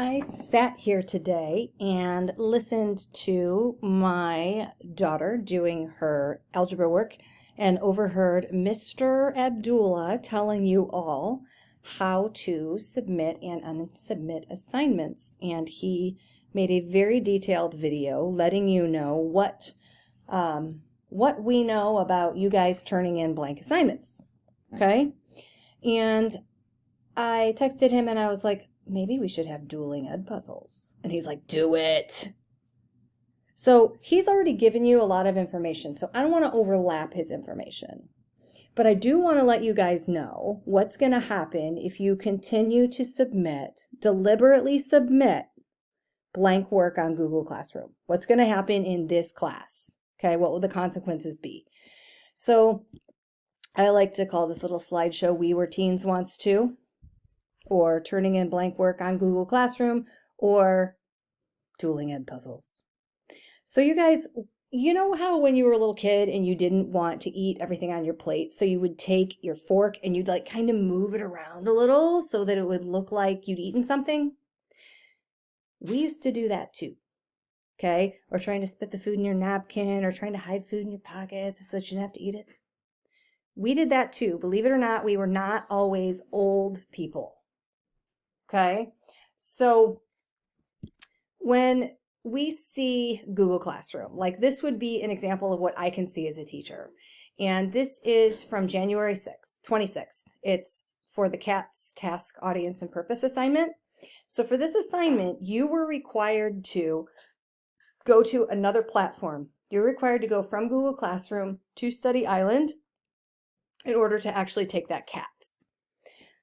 I sat here today and listened to my daughter doing her algebra work and overheard Mr. Abdullah telling you all how to submit and unsubmit assignments. And he made a very detailed video letting you know what we know about you guys turning in blank assignments. Okay? And I texted him and I was like, maybe we should have dueling ed puzzles. And he's like, do it. So he's already given you a lot of information, so I don't want to overlap his information. But I do want to let you guys know what's going to happen if you continue to deliberately submit blank work on Google Classroom. What's going to happen in this class? Okay, what will the consequences be? So I like to call this little slideshow We Were Teens Wants To, or turning in blank work on Google Classroom, or dueling ed puzzles. So you guys, you know how when you were a little kid and you didn't want to eat everything on your plate, so you would take your fork and you'd like kind of move it around a little so that it would look like you'd eaten something? We used to do that too. Okay? Or trying to spit the food in your napkin, or trying to hide food in your pockets so that you didn't have to eat it. We did that too. Believe it or not, we were not always old people. Okay? So when we see Google Classroom, like this would be an example of what I can see as a teacher. And this is from January 26th. It's for the CATS task audience and purpose assignment. So for this assignment, you were required to go to another platform. You're required to go from Google Classroom to Study Island in order to actually take that CATS.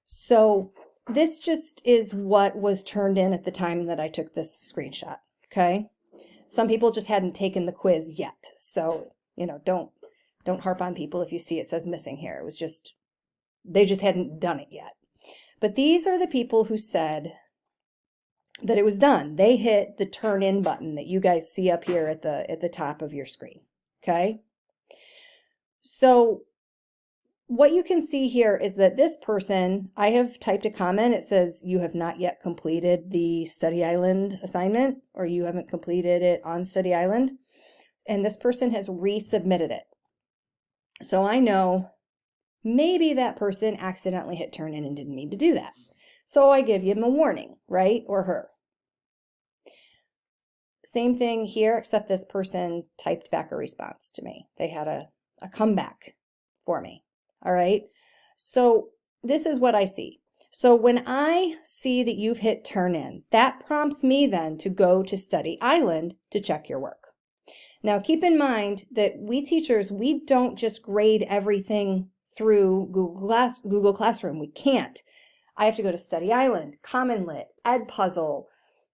So this just is what was turned in at the time that I took this screenshot, okay? Some people just hadn't taken the quiz yet. So, don't harp on people if you see it says missing here. It was just, they just hadn't done it yet. But these are the people who said that it was done. They hit the turn in button that you guys see up here at the top of your screen, okay? So what you can see here is that this person, I have typed a comment. It says you have not yet completed the Study Island assignment, or you haven't completed it on Study Island. And this person has resubmitted it. So I know maybe that person accidentally hit turn in and didn't mean to do that. So I give him a warning, right? Or her. Same thing here, except this person typed back a response to me. They had a comeback for me. All right, so this is what I see. So when I see that you've hit turn in, that prompts me then to go to Study Island to check your work. Now keep in mind that we teachers, we don't just grade everything through Google Classroom. We can't. I have to go to Study Island, Common Lit, Edpuzzle,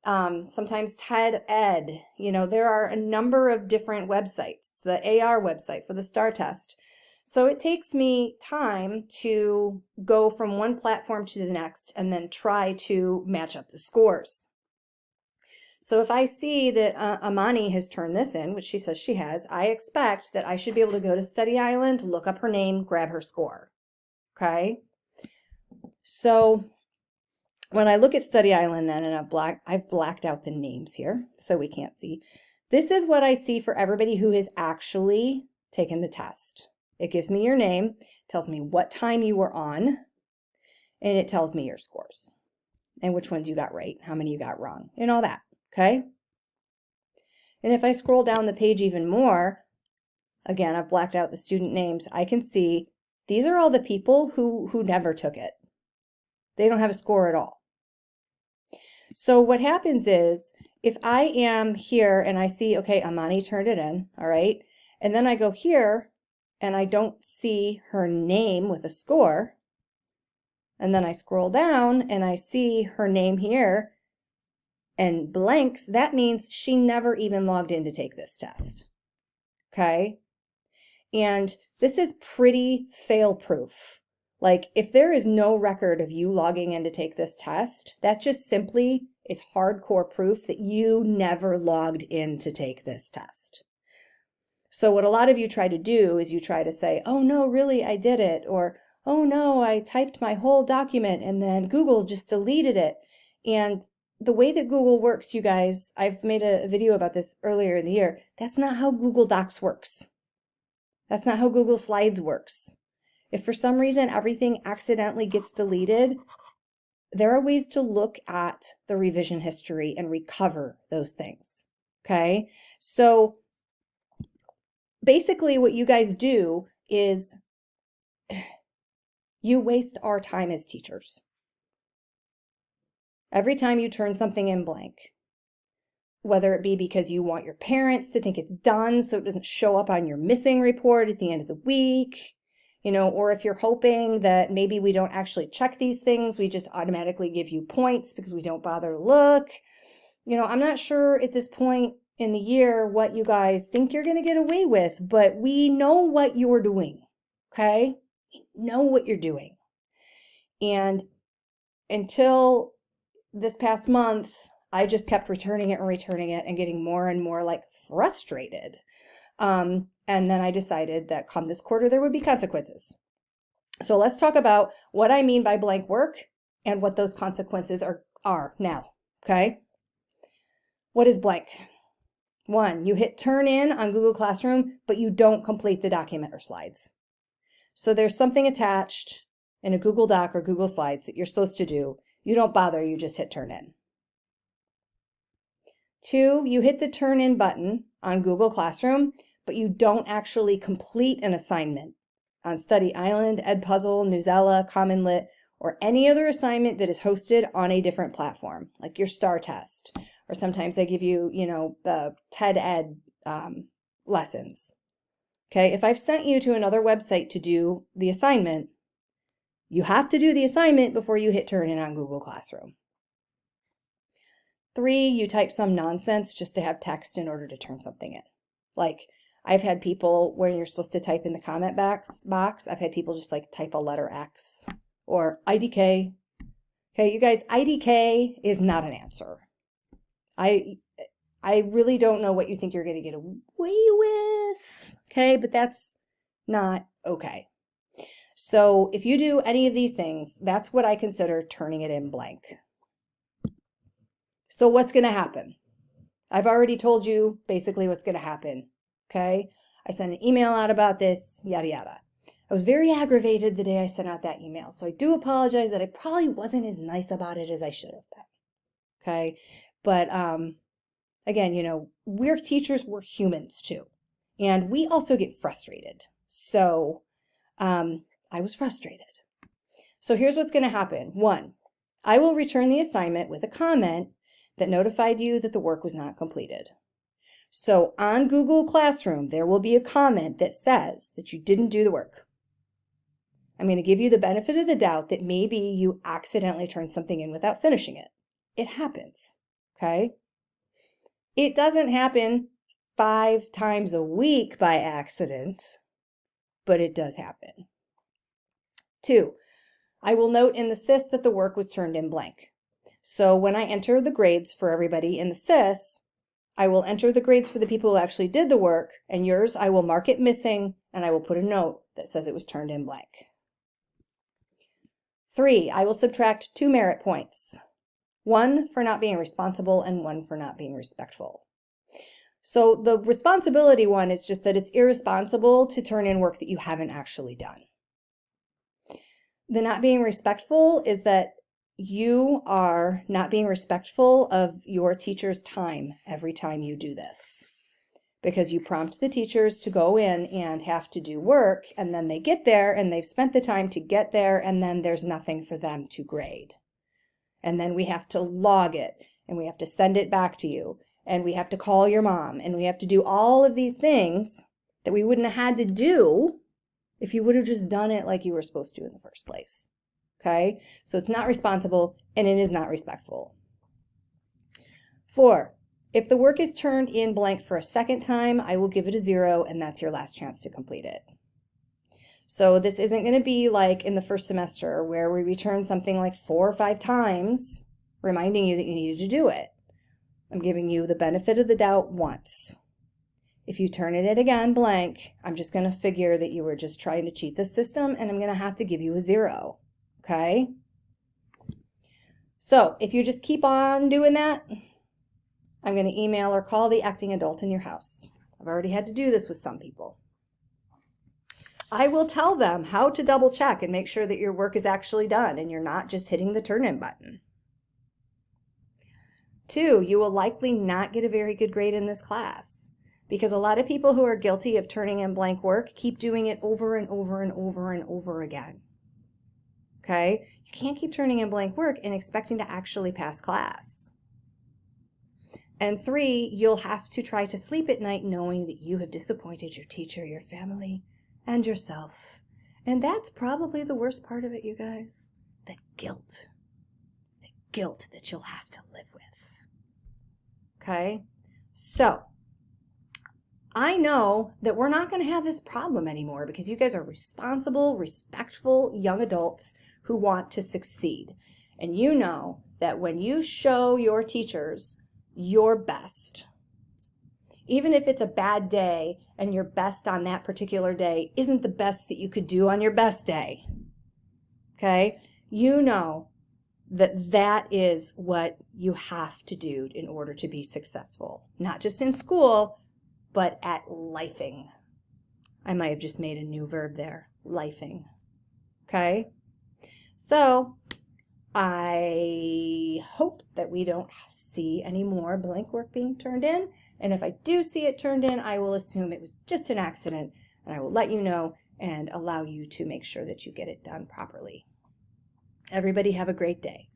sometimes TED Ed. There are a number of different websites, the AR website for the STAR test. So it takes me time to go from one platform to the next and then try to match up the scores. So if I see that Amani has turned this in, which she says she has, I expect that I should be able to go to Study Island, look up her name, grab her score. Okay? So when I look at Study Island then, and I've blacked out the names here so we can't see. This is what I see for everybody who has actually taken the test. It gives me your name, tells me what time you were on, and it tells me your scores and which ones you got right, how many you got wrong, and all that, okay? And if I scroll down the page even more, again, I've blacked out the student names, I can see these are all the people who never took it. They don't have a score at all. So what happens is, if I am here and I see, okay, Amani turned it in, all right, and then I go here, and I don't see her name with a score, and then I scroll down and I see her name here and blanks, that means she never even logged in to take this test, okay? And this is pretty fail-proof. Like, if there is no record of you logging in to take this test, that just simply is hardcore proof that you never logged in to take this test. So what a lot of you try to do is you try to say, oh no, really, I did it. Or, oh no, I typed my whole document and then Google just deleted it. And the way that Google works, you guys, I've made a video about this earlier in the year. That's not how Google Docs works. That's not how Google Slides works. If for some reason everything accidentally gets deleted, there are ways to look at the revision history and recover those things. Okay? So basically what you guys do is you waste our time as teachers. Every time you turn something in blank, whether it be because you want your parents to think it's done so it doesn't show up on your missing report at the end of the week, or if you're hoping that maybe we don't actually check these things, we just automatically give you points because we don't bother to look. I'm not sure at this point in the year what you guys think you're going to get away with, but we know what you're doing, okay? We know what you're doing. And until this past month, I just kept returning it and getting more and more frustrated. And then I decided that come this quarter, there would be consequences. So let's talk about what I mean by blank work and what those consequences are now, okay? What is blank? 1, you hit turn in on Google Classroom, but you don't complete the document or slides. So there's something attached in a Google Doc or Google Slides that you're supposed to do. You don't bother, you just hit turn in. 2, you hit the turn in button on Google Classroom, but you don't actually complete an assignment on Study Island, Edpuzzle, Newsela, Common Lit, or any other assignment that is hosted on a different platform, like your STAR test, or sometimes they give you, the TED Ed lessons. Okay, if I've sent you to another website to do the assignment, you have to do the assignment before you hit turn in on Google Classroom. 3, you type some nonsense just to have text in order to turn something in. Like I've had people where you're supposed to type in the comment box, I've had people just type a letter X or IDK. Okay, you guys, IDK is not an answer. I really don't know what you think you're going to get away with. Okay, but that's not okay. So if you do any of these things, that's what I consider turning it in blank. So what's going to happen? I've already told you basically what's going to happen. Okay, I sent an email out about this, yada, yada. I was very aggravated the day I sent out that email. So I do apologize that I probably wasn't as nice about it as I should have been. Okay, but again, we're teachers, we're humans too. And we also get frustrated. So I was frustrated. So here's what's going to happen. 1, I will return the assignment with a comment that notified you that the work was not completed. So on Google Classroom, there will be a comment that says that you didn't do the work. I'm going to give you the benefit of the doubt that maybe you accidentally turned something in without finishing it. It happens, okay? It doesn't happen 5 times a week by accident, but it does happen. 2, I will note in the SIS that the work was turned in blank. So when I enter the grades for everybody in the SIS, I will enter the grades for the people who actually did the work, and yours I will mark it missing, and I will put a note that says it was turned in blank. 3, I will subtract 2 merit points. 1 for not being responsible and 1 for not being respectful. So the responsibility one is just that it's irresponsible to turn in work that you haven't actually done. The not being respectful is that you are not being respectful of your teacher's time every time you do this. Because you prompt the teachers to go in and have to do work, and then they get there and they've spent the time to get there, and then there's nothing for them to grade. And then we have to log it, and we have to send it back to you, and we have to call your mom, and we have to do all of these things that we wouldn't have had to do if you would have just done it like you were supposed to in the first place. Okay? So it's not responsible, and it is not respectful. 4, if the work is turned in blank for a second time, I will give it a 0, and that's your last chance to complete it. So this isn't going to be like in the first semester where we return something like 4 or 5 times, reminding you that you needed to do it. I'm giving you the benefit of the doubt once. If you turn it again blank, I'm just going to figure that you were just trying to cheat the system, and I'm going to have to give you a 0. Okay? So if you just keep on doing that, I'm going to email or call the acting adult in your house. I've already had to do this with some people. I will tell them how to double check and make sure that your work is actually done and you're not just hitting the turn-in button. 2, you will likely not get a very good grade in this class because a lot of people who are guilty of turning in blank work keep doing it over and over and over and over again. Okay? You can't keep turning in blank work and expecting to actually pass class. And 3, you'll have to try to sleep at night knowing that you have disappointed your teacher, your family, and yourself. And that's probably the worst part of it, you guys. The guilt. The guilt that you'll have to live with. Okay? So, I know that we're not going to have this problem anymore because you guys are responsible, respectful young adults who want to succeed. And you know that when you show your teachers your best, even if it's a bad day and your best on that particular day isn't the best that you could do on your best day, okay, you know that that is what you have to do in order to be successful, not just in school, but at lifing. I might have just made a new verb there, lifing, okay? So I hope that we don't see any more blank work being turned in. And if I do see it turned in, I will assume it was just an accident and I will let you know and allow you to make sure that you get it done properly. Everybody have a great day.